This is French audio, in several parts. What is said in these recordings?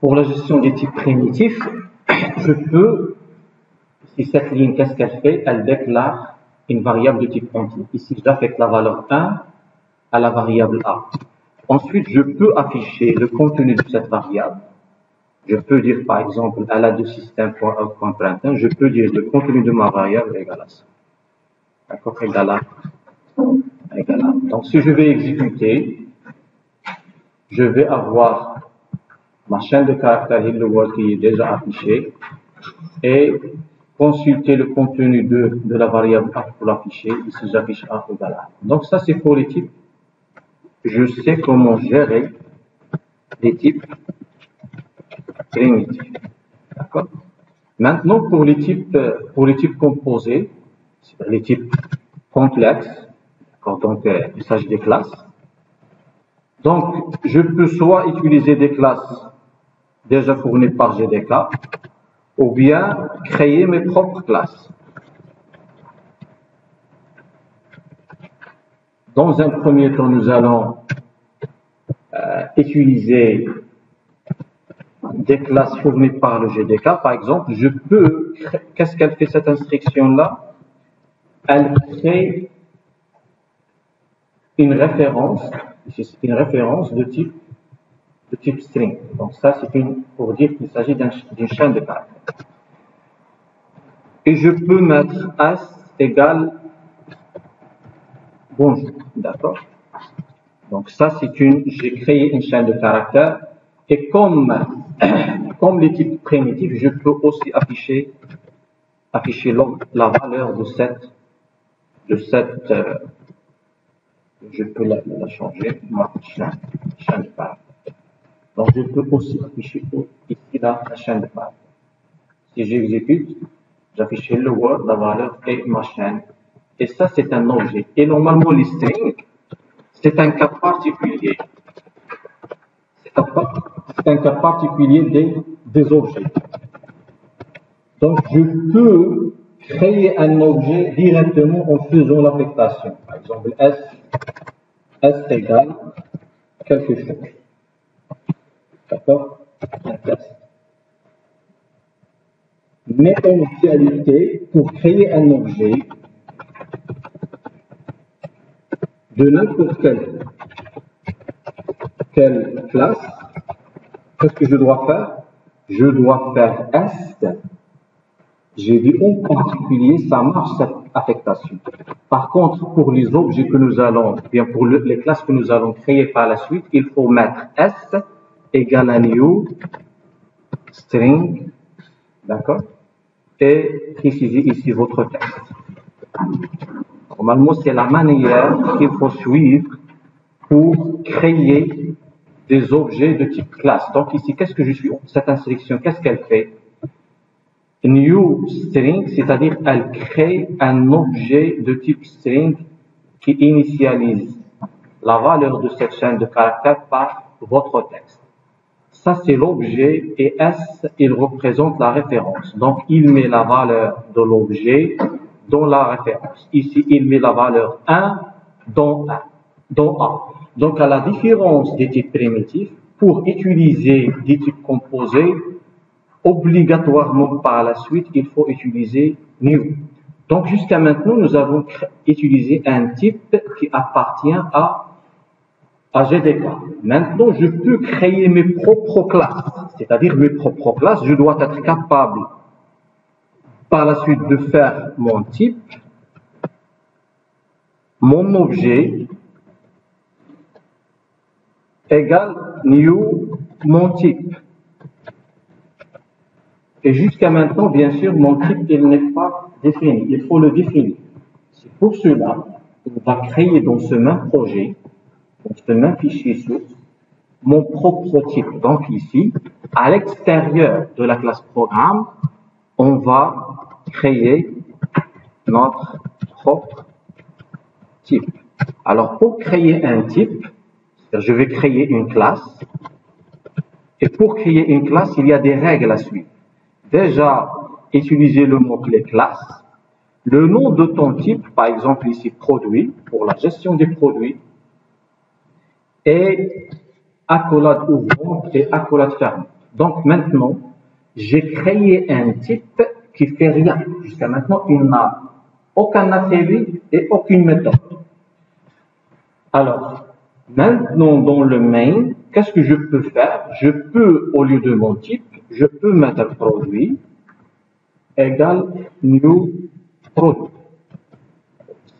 Pour la gestion des types primitifs, je peux, si cette ligne, qu'est-ce qu'elle fait? Elle déclare une variable de type entier. Ici, j'affecte la valeur 1 à la variable A. Ensuite, je peux afficher le contenu de cette variable. Je peux dire, par exemple, à la de système.out.println, je peux dire le contenu de ma variable égale à ça. D'accord? Égale à. Donc, si je vais exécuter, je vais avoir ma chaîne de caractères hello world qui est déjà affichée et consulter le contenu de la variable A pour l'afficher. Ici, j'affiche A égale à. Donc, ça, c'est pour les types. Je sais comment gérer des types primitifs. D'accord? Maintenant, pour les types composés, les types complexes, donc il s'agit des classes. Donc, je peux soit utiliser des classes déjà fournies par GDK, ou bien créer mes propres classes. Dans un premier temps, nous allons utiliser des classes fournies par le GDK. Par exemple, je peux, qu'est-ce qu'elle fait cette instruction-là? Elle crée une référence de type string. Donc ça, c'est pour dire qu'il s'agit d'une chaîne de caractères. Et je peux mettre s égale bonjour, d'accord? Donc ça, j'ai créé une chaîne de caractères. Et comme les types primitifs, je peux aussi afficher la valeur de cette je peux la changer, ma chaîne de caractères. Donc je peux aussi afficher ici la chaîne de caractères. Si j'exécute, j'affiche le word, la valeur et ma chaîne. Et ça, c'est un objet. Et normalement, les strings, c'est un cas particulier. C'est un cas particulier des objets. Donc, je peux créer un objet directement en faisant l'affectation. Par exemple, S égale quelque chose. D'accord? Un test. Mais en réalité, pour créer un objet de n'importe quelle classe, qu'est-ce que je dois faire? Je dois faire S. J'ai dit en particulier, ça marche cette affectation. Par contre, pour les objets que nous allons, bien pour les classes que nous allons créer par la suite, il faut mettre S égale à new string, d'accord? Et préciser ici votre texte. Normalement, c'est la manière qu'il faut suivre pour créer des objets de type classe. Donc ici, qu'est-ce que je suis? Cette instruction, qu'est-ce qu'elle fait? New string, c'est-à-dire elle crée un objet de type string qui initialise la valeur de cette chaîne de caractères par votre texte. Ça, c'est l'objet et S, il représente la référence. Donc, il met la valeur de l'objet dans la référence. Ici, il met la valeur 1 dans A. Donc, à la différence des types primitifs, pour utiliser des types composés, obligatoirement par la suite, il faut utiliser new. Donc, jusqu'à maintenant, nous avons utilisé un type qui appartient à GDK. Maintenant, je peux créer mes propres classes. C'est-à-dire mes propres classes, je dois être capable par la suite de faire mon type, mon objet égale new mon type. Et jusqu'à maintenant, bien sûr, mon type, il n'est pas défini. Il faut le définir. C'est pour cela qu'on va créer dans ce même projet, dans ce même fichier source, mon propre type. Donc ici, à l'extérieur de la classe programme, on va créer notre propre type. Alors, pour créer un type, je vais créer une classe. Et pour créer une classe, il y a des règles à suivre. Déjà, utiliser le mot-clé classe, le nom de ton type, par exemple ici produit, pour la gestion des produits, et accolade ouvrante et accolade fermante. Donc maintenant, j'ai créé un type qui fait rien. Jusqu'à maintenant, il n'a aucun attribut et aucune méthode. Alors, maintenant dans le main, qu'est-ce que je peux faire? Je peux, au lieu de mon type, je peux mettre produit égale new produit.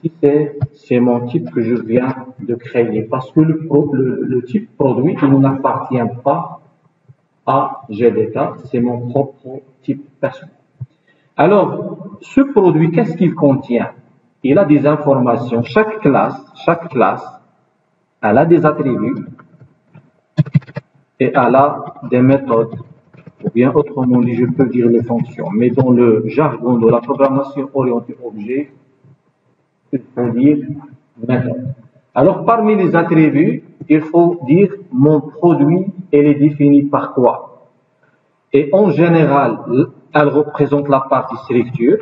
Si c'est mon type que je viens de créer, parce que le type produit, il n'appartient pas à GDK, c'est mon propre type personnel. Alors, ce produit, qu'est-ce qu'il contient? Il a des informations. Chaque classe, elle a des attributs et elle a des méthodes. Ou bien autrement dit, je peux dire les fonctions. Mais dans le jargon de la programmation orientée objet, il faut dire méthode. Alors, parmi les attributs, il faut dire mon produit, elle est défini par quoi? Et en général, elle représente la partie structure.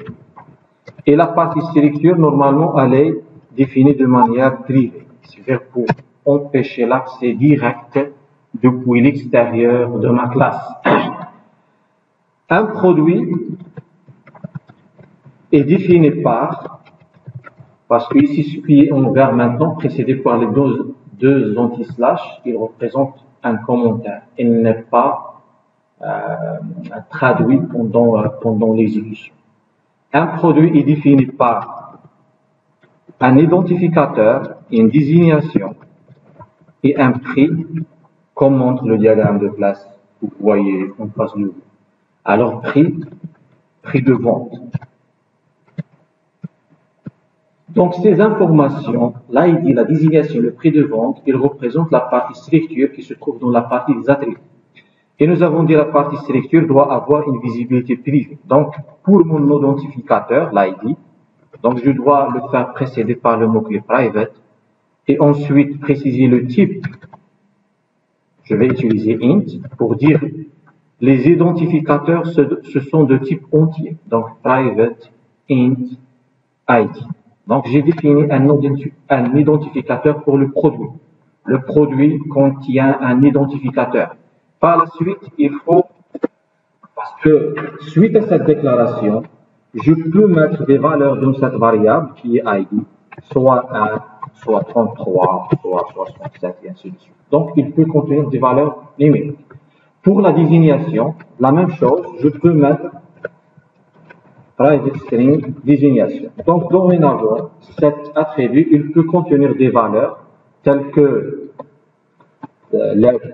Et la partie structure, normalement, elle est définie de manière privée. C'est-à-dire pour empêcher l'accès direct depuis l'extérieur de ma classe. Un produit est défini par, parce que ici, ce qui est en vert maintenant, précédé par les deux anti-slash, il représente un commentaire. Il n'est pas traduit pendant l'exécution. Un produit est défini par un identificateur, une désignation et un prix, comme montre le diagramme de classe que vous voyez en face de vous. Alors, prix de vente. Donc, ces informations, l'ID, la désignation, le prix de vente, ils représentent la partie structure qui se trouve dans la partie des attributs. Et nous avons dit la partie structure doit avoir une visibilité privée. Donc, pour mon identificateur, l'ID, donc je dois le faire précéder par le mot-clé private et ensuite préciser le type. Je vais utiliser int pour dire les identificateurs, ce sont de type entier. Donc, private int ID. Donc, j'ai défini un identificateur pour le produit. Le produit contient un identificateur. Par la suite, il faut, parce que suite à cette déclaration, je peux mettre des valeurs dans cette variable qui est ID, soit 1, soit 33, soit 67, et ainsi de suite. Donc, il peut contenir des valeurs numériques. Pour la désignation, la même chose, je peux mettre private string désignation. Donc, dorénavant, cet attribut, il peut contenir des valeurs telles que lettre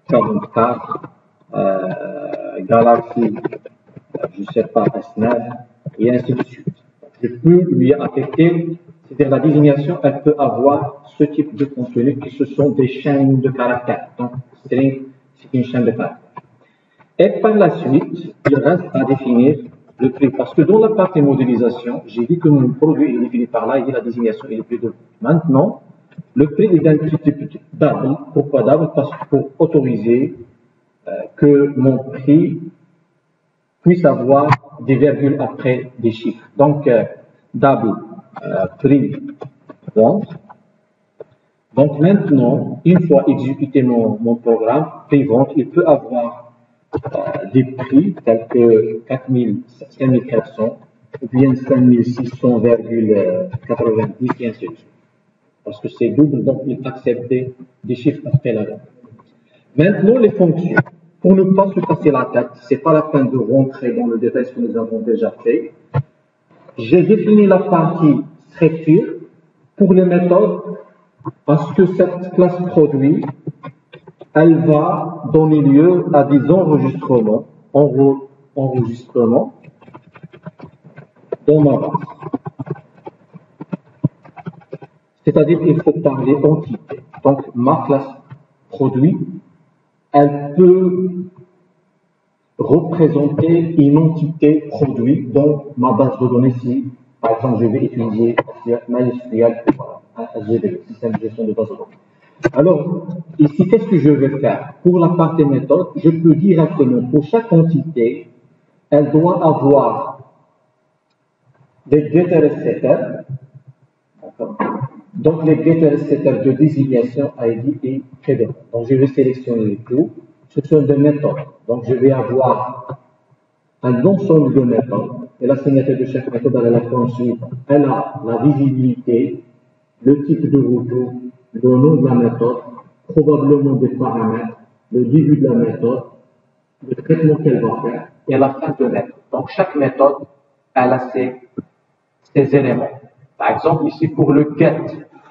44, Galaxy, je ne sais pas, S9, et ainsi de suite. Je peux lui affecter, c'est-à-dire la désignation, elle peut avoir ce type de contenu qui ce sont des chaînes de caractères. Donc, string, c'est une chaîne de caractères. Et par la suite, il reste à définir le prix. Parce que dans la partie modélisation, j'ai dit que mon produit est défini par là, il y a la désignation et le prix de vente. Maintenant, le prix est d'un type double. Pourquoi double? Parce que pour autoriser que mon prix puisse avoir des virgules après des chiffres. Donc, double prix vente. Donc maintenant, une fois exécuté mon programme, prix vente, il peut avoir des prix tels que 5400 ou bien 5600,90 et ainsi de suite. Parce que c'est double, donc il accepte des chiffres après la vente. Maintenant, les fonctions. Pour ne pas se casser la tête, c'est pas la peine de rentrer dans le détail ce que nous avons déjà fait. J'ai défini la partie structure pour les méthodes parce que cette classe produit, elle va donner lieu à des enregistrements dans ma base. C'est-à-dire qu'il faut parler entité. Donc, ma classe produit, elle peut représenter une entité produit dans ma base de données si, par exemple, je vais utiliser MySQL pour un SGBD, système de gestion de base de données. Alors, ici, qu'est-ce que je vais faire? Pour la partie méthode, je peux directement, pour chaque entité, elle doit avoir des getter et setter, Donc, les getters setters de désignation ID et prénom. Donc, je vais sélectionner les tout. Ce sont des méthodes. Donc, je vais avoir un ensemble de méthodes. Et la signature de chaque méthode elle a la forme suivante. Elle a la visibilité, le type de retour, le nom de la méthode, probablement des paramètres, le début de la méthode, le traitement qu'elle va faire et la fin de méthode. Donc, chaque méthode, elle a ses éléments. Par exemple, ici, pour le get,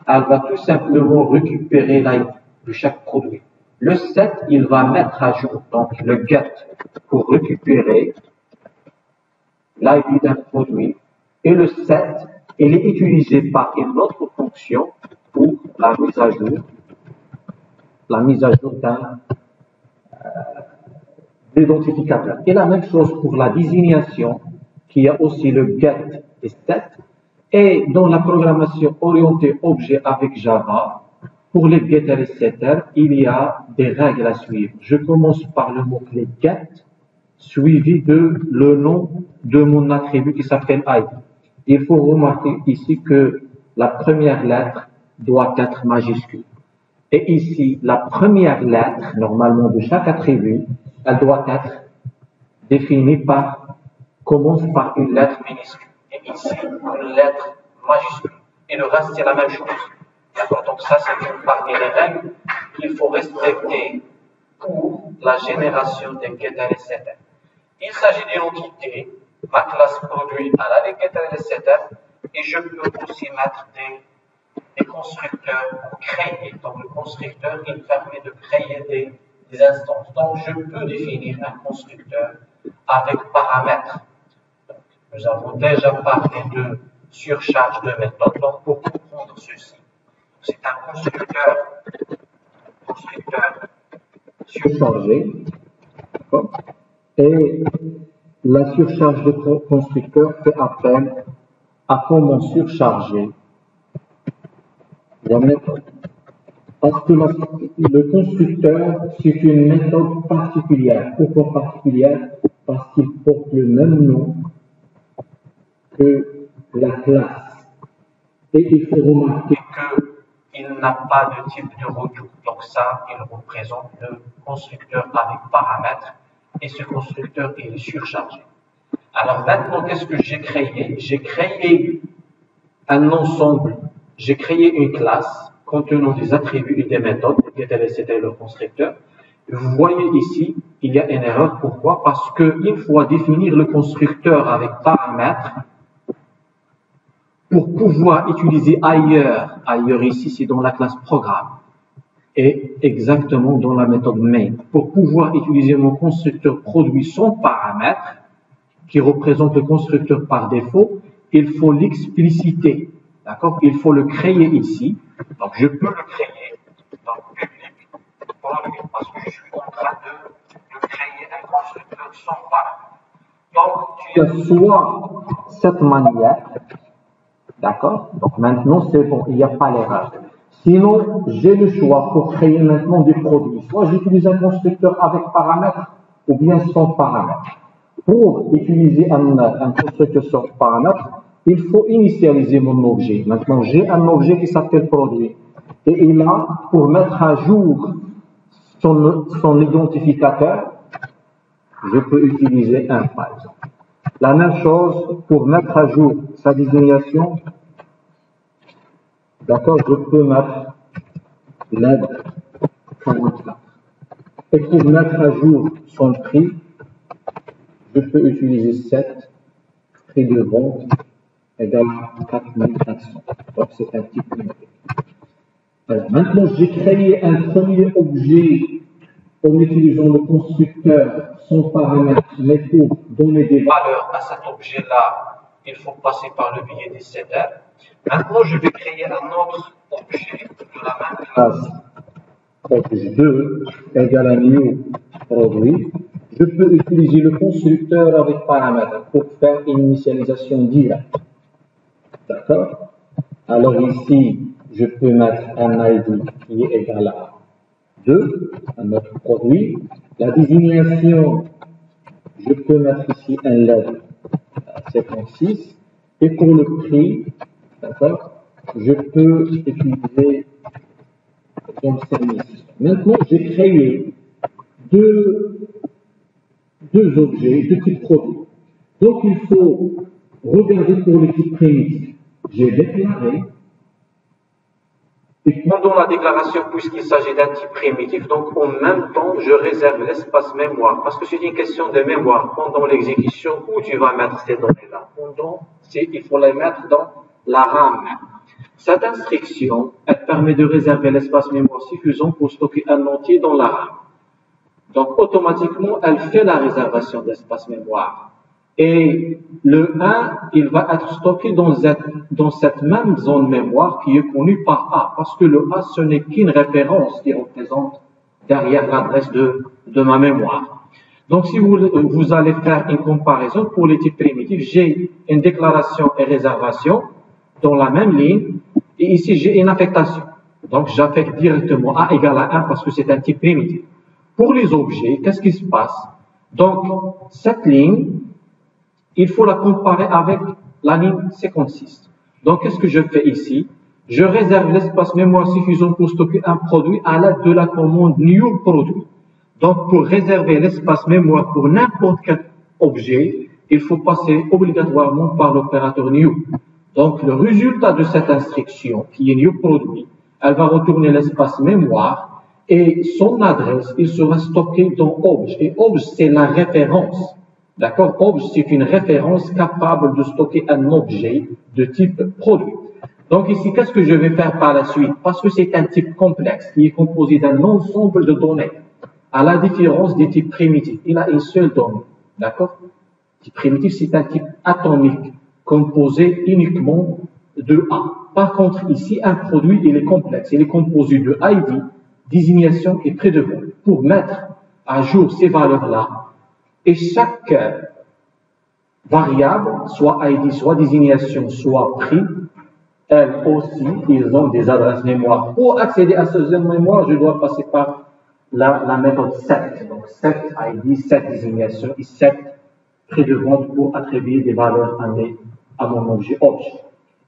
elle va tout simplement récupérer l'ID de chaque produit. Le set, il va mettre à jour, donc le get, pour récupérer l'ID d'un produit. Et le set, il est utilisé par une autre fonction pour la mise à jour d'un l'identificateur. Et la même chose pour la désignation, qui a aussi le get et set. Et dans la programmation orientée objet avec Java, pour les getters et setters, il y a des règles à suivre. Je commence par le mot-clé get, suivi de le nom de mon attribut qui s'appelle ID. Il faut remarquer ici que la première lettre doit être majuscule. Et ici, la première lettre, normalement, de chaque attribut, elle doit être définie commence par une lettre minuscule. Et ici, une lettre majuscule. Et le reste, c'est la même chose. D'accord? Donc ça, c'est une parmi les règles qu'il faut respecter pour la génération des getters et setters. Il s'agit d'une entité, ma classe produit à la getters et setters, et je peux aussi mettre des constructeurs pour créer. Donc le constructeur, il permet de créer des instances. Donc je peux définir un constructeur avec paramètres. Donc, nous avons déjà parlé de surcharge de méthode. Donc pour comprendre ceci, c'est un constructeur surchargé. Et la surcharge de constructeur fait appel à comment surcharger la méthode. Parce que le constructeur, c'est une méthode particulière. Pourquoi particulière? Parce qu'il porte le même nom que la classe. Et il faut remarquer qu'il n'a pas de type de retour. Donc ça, il représente le constructeur avec paramètres. Et ce constructeur, il est surchargé. Alors maintenant, qu'est-ce que j'ai créé? J'ai créé un ensemble, j'ai créé une classe contenant des attributs et des méthodes, c'était le constructeur. Vous voyez ici, il y a une erreur. Pourquoi? Parce qu'il faut définir le constructeur avec paramètres pour pouvoir utiliser ailleurs. Ailleurs ici, c'est dans la classe programme. Et exactement dans la méthode main. Pour pouvoir utiliser mon constructeur produit sans paramètre, qui représente le constructeur par défaut, il faut l'expliciter. D'accord? Il faut le créer ici. Donc, je peux le créer dans public produit parce que je suis en train de créer un constructeur sans paramètre. Donc, tu as soit cette manière, d'accord? Donc, maintenant, c'est bon, il n'y a pas l'erreur. Sinon, j'ai le choix pour créer maintenant des produits. Soit j'utilise un constructeur avec paramètres ou bien sans paramètres. Pour utiliser un constructeur sans paramètres, il faut initialiser mon objet. Maintenant, j'ai un objet qui s'appelle produit. Et il a, pour mettre à jour son identificateur, je peux utiliser un, par exemple. La même chose, pour mettre à jour sa désignation, d'accord, je peux mettre l'aide 44. Et pour mettre à jour son prix, je peux utiliser 7, prix de vente égale 4400. Donc c'est un type numérique. Alors maintenant, j'ai créé un premier objet en utilisant le constructeur sans paramètre, mais pour donner des valeurs à cet objet-là, il faut passer par le biais des setters. Maintenant, je vais créer un autre objet de la même classe. Objet 2 égale à new produit. Je peux utiliser le constructeur avec paramètres pour faire une initialisation directe. D'accord? Alors ici, je peux mettre un ID qui est égal à 2, un autre produit. La désignation, je peux mettre ici un LED 56. Et pour le prix, d'accord, je peux utiliser comme service. Maintenant, j'ai créé deux objets, deux types produits. Donc, il faut regarder pour le type primitif. J'ai déclaré. Et pendant la déclaration, puisqu'il s'agit d'un type primitif, donc en même temps, je réserve l'espace mémoire, parce que c'est une question de mémoire. Pendant l'exécution, où tu vas mettre ces données-là? Il faut les mettre dans la RAM. Cette instruction, elle permet de réserver l'espace mémoire suffisant pour stocker un entier dans la RAM. Donc, automatiquement, elle fait la réservation d'espace mémoire. Et le 1, il va être stocké dans cette même zone mémoire qui est connue par A, parce que le A, ce n'est qu'une référence qui représente derrière l'adresse de ma mémoire. Donc, si vous allez faire une comparaison pour les types primitifs, j'ai une déclaration et réservation dans la même ligne, et ici, j'ai une affectation. Donc, j'affecte directement A égale à 1 parce que c'est un type primitif. Pour les objets, qu'est-ce qui se passe? Donc, cette ligne, il faut la comparer avec la ligne 56. Donc, qu'est-ce que je fais ici? Je réserve l'espace mémoire suffisant pour stocker un produit à l'aide de la commande new produit. Donc, pour réserver l'espace mémoire pour n'importe quel objet, il faut passer obligatoirement par l'opérateur new. Donc, le résultat de cette instruction, qui est new produit, elle va retourner l'espace mémoire et son adresse, il sera stocké dans obj. Et obj, c'est la référence. D'accord? Obj, c'est une référence capable de stocker un objet de type produit. Donc ici, qu'est-ce que je vais faire par la suite? Parce que c'est un type complexe qui est composé d'un ensemble de données. À la différence des types primitifs, il a une seule donnée. D'accord? Type primitif, c'est un type atomique composé uniquement de A. Par contre, ici, un produit, il est complexe. Il est composé de ID, désignation et prix de vente. Pour mettre à jour ces valeurs-là, et chaque variable, soit ID, soit désignation, soit prix, elles aussi, ils ont des adresses mémoire. Pour accéder à ces adresses mémoire, je dois passer par la méthode set. Donc, set ID, set désignation et set prix de vente pour attribuer des valeurs à mon objet.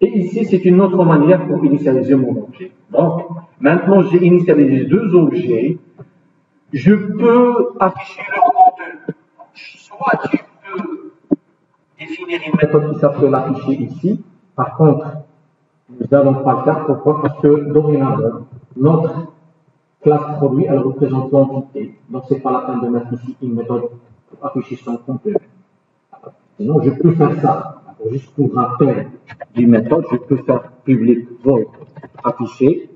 Et ici, c'est une autre manière pour initialiser mon objet. Donc, maintenant, j'ai initialisé deux objets. Je peux afficher leur contenu. Soit tu peux définir une méthode qui s'appelle afficher ici. Par contre, nous n'allons pas le faire. Pourquoi? Parce que dorénavant, notre classe produit, elle représente l'entité. Donc, ce n'est pas la peine de mettre ici une méthode pour afficher son contenu. Sinon, je peux faire ça. Juste pour rappel du méthode, je peux faire public void afficher.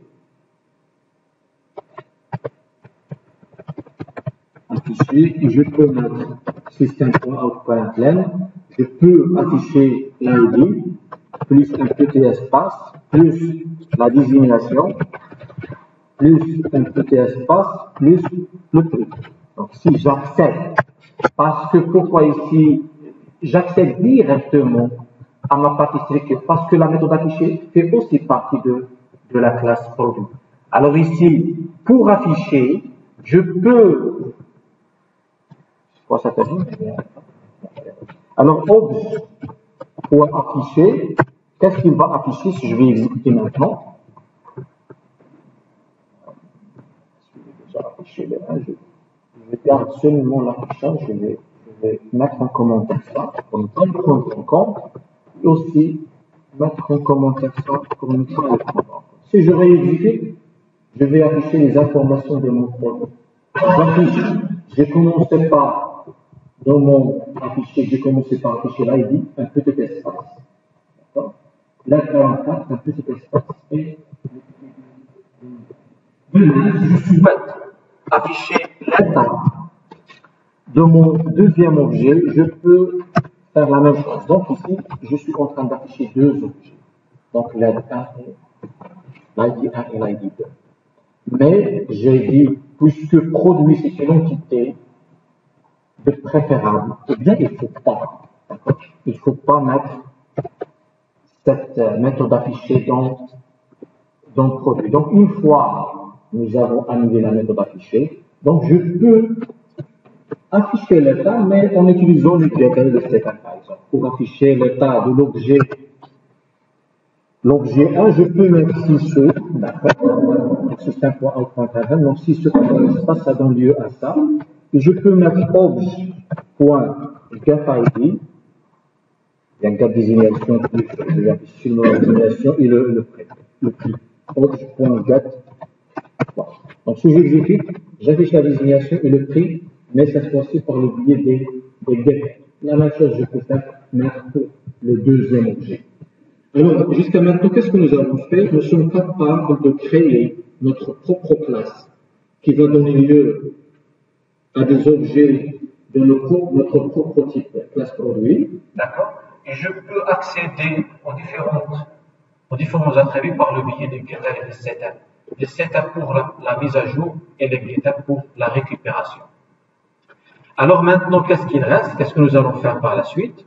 Et je peux mettre system.out.println. Je peux afficher l'ID plus un petit espace plus la désignation plus un petit espace plus le prix. Donc si j'accède, parce que pourquoi ici j'accède directement à ma partie structure, parce que la méthode affichée fait aussi partie de la classe produit. Alors ici, pour afficher, je peux ça termine. Alors, obj pour afficher, qu'est-ce qu'il va afficher si je vais exécuter maintenant? Je vais déjà afficher les 1, je garde seulement l'affichage, je vais mettre en commentaire ça, pour ne pas le prendre en compte, et aussi mettre en commentaire ça pour ne pas le prendre en compte. Si je réexécute, je vais afficher les informations de mon produit. J'affiche, j'ai commencé par dans mon affiché, j'ai commencé par afficher l'ID, un petit espace. D'accord? La 44, un petit espace. Et je souhaite afficher l'état de mon deuxième objet, je peux faire la même chose. Donc ici, je suis en train d'afficher deux objets. Donc l'ID 1 et l'ID 2. Mais j'ai dit, puisque produit c'est une entité, de préférable, eh bien, il ne faut pas mettre cette méthode affichée dans le produit. Donc, une fois nous avons annulé la méthode affichée, donc je peux afficher l'état, mais en utilisant l'UTL de cet par exemple, pour afficher l'état de l'objet l'objet 1, je peux mettre si ce, d'accord, système.out.heaven, donc si ce espace, ça donne lieu à ça, et je peux mettre obj.getID, il y a un gap désignation qui sur la désignation et le prix. Obj.get. Bon. Donc si j'exécute, j'affiche la désignation et le prix, mais cette fois-ci par le biais des get. La même chose, je peux faire mettre le deuxième objet. Alors, jusqu'à maintenant, qu'est-ce que nous avons fait? Nous sommes capables de créer notre propre classe qui va donner lieu à des objets de notre propre type, classe produit. D'accord. Et je peux accéder aux différents attributs par le biais des getter et des setter. Les setter pour la mise à jour et les getter pour la récupération. Alors maintenant, qu'est-ce qu'il reste? Qu'est-ce que nous allons faire par la suite?